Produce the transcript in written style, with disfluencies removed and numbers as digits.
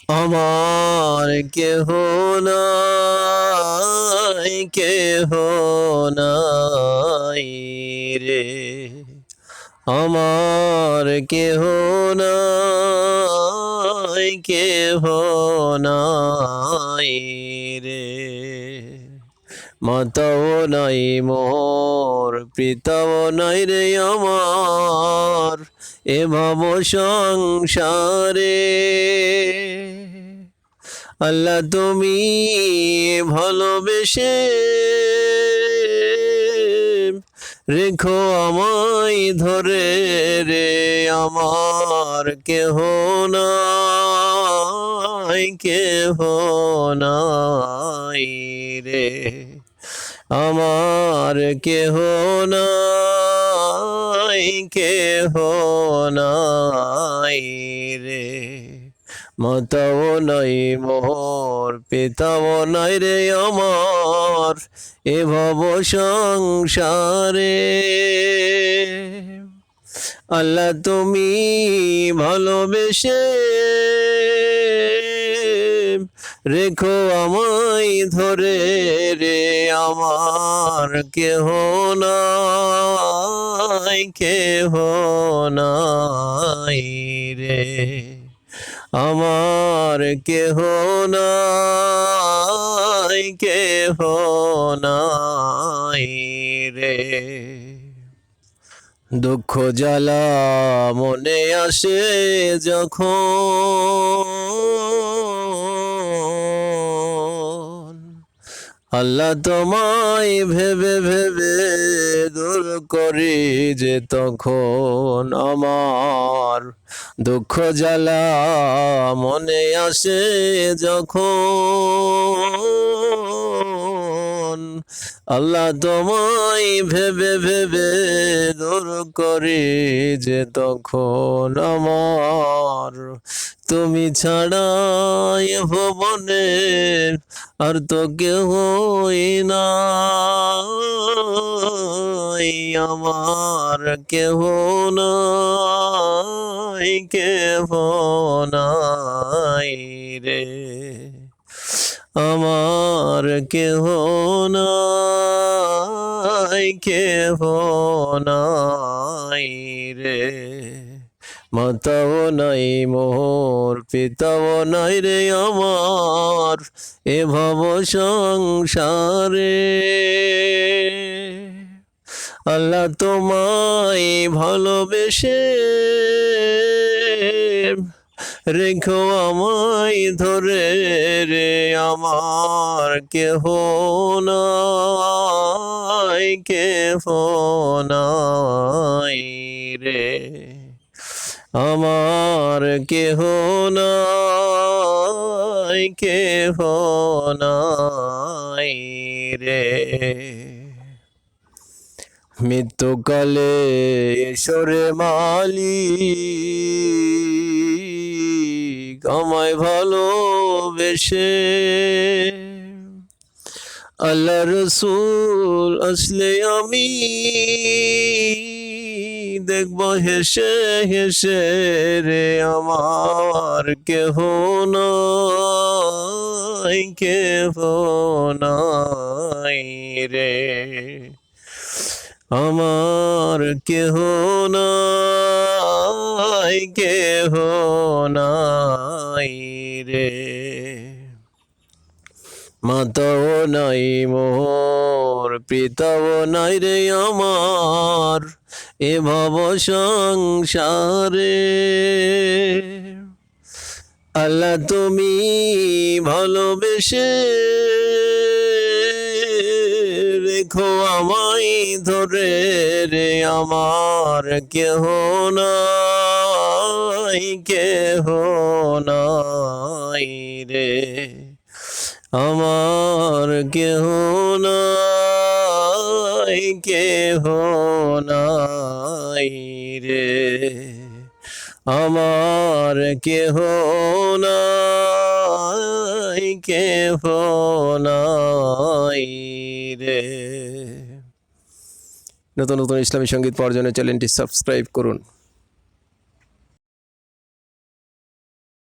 আমার কেহ নাই, কেহ নাই রে, আমার কেহ নাই, কেহ নাই রে। মাতাও নাই মোর, পিতাও নাই রে আমার, এ ভব সংসারে। আল্লাহ তুমি ভালোবেসে রেখো আমায় ধরে রে, আমার কেহ নাই, কেহ নাই রে, আমার কেহ নাই, কেহ নাই রে। মাতাও নাই মোর, পিতাও নাই রে আমার, এ ভব সংসারে। আল্লাহ তুমি ভালোবেসে রেখো আমায় ধরে রে, আমার কেহ নাই, কেহ নাই রে, আমার কেহ নাই, কেহ নাই রে। দুঃখ জ্বালা মনে আসে যখন, আল্লাহ তোমায় ভেবে ভেবে দূর করি যে তখন, আমার দুঃখ জ্বালা মনে আসে যখন, আল্লাহ তোমায় ভেবে ভেবে দূর করি যে তখন, আমার তুমি ছাড়াই ভবনে আর তো কেহ নাই, আমার কেহ নাই, কেহ নাই রে, আমার কেহ নাই, কেহ নাই রে। মাতাও নাই মোর, পিতাও নাই রে আমার, এ ভব সংসারে। আল্লাহ তোমায় ভালোবেসে রেখো আমায় ধরে রে, আমার কেহ নাই, কেহ নাই রে, আমার কেহ নাই, কেহ নাই রে। মৃত্যুকালে ঈশ্বরে মালিক আমায় ভালোবেসে, আল্লাহ রসুল আসলে আমি দেখব হেসে হেসে রে, আমার কেহ নাই, কেহ নাই রে, আমার কেহ নাই, কেহ নাই রে। মাতাও নাই মোর, পিতাও নাই রে আমার, এ ভব সংসারে। আল্লাহ তুমি ভালোবেসে রেখো আমায় ধরে রে, আমার কেহ নাই, কেহ নাই রে, আমার কেহ নাই, কেহ নাই রে, আমার কেহ নাই, কেহ নাই রে। নতুন নতুন ইসলামী সঙ্গীত পাওয়ার জন্য চ্যানেলটি সাবস্ক্রাইব করুন।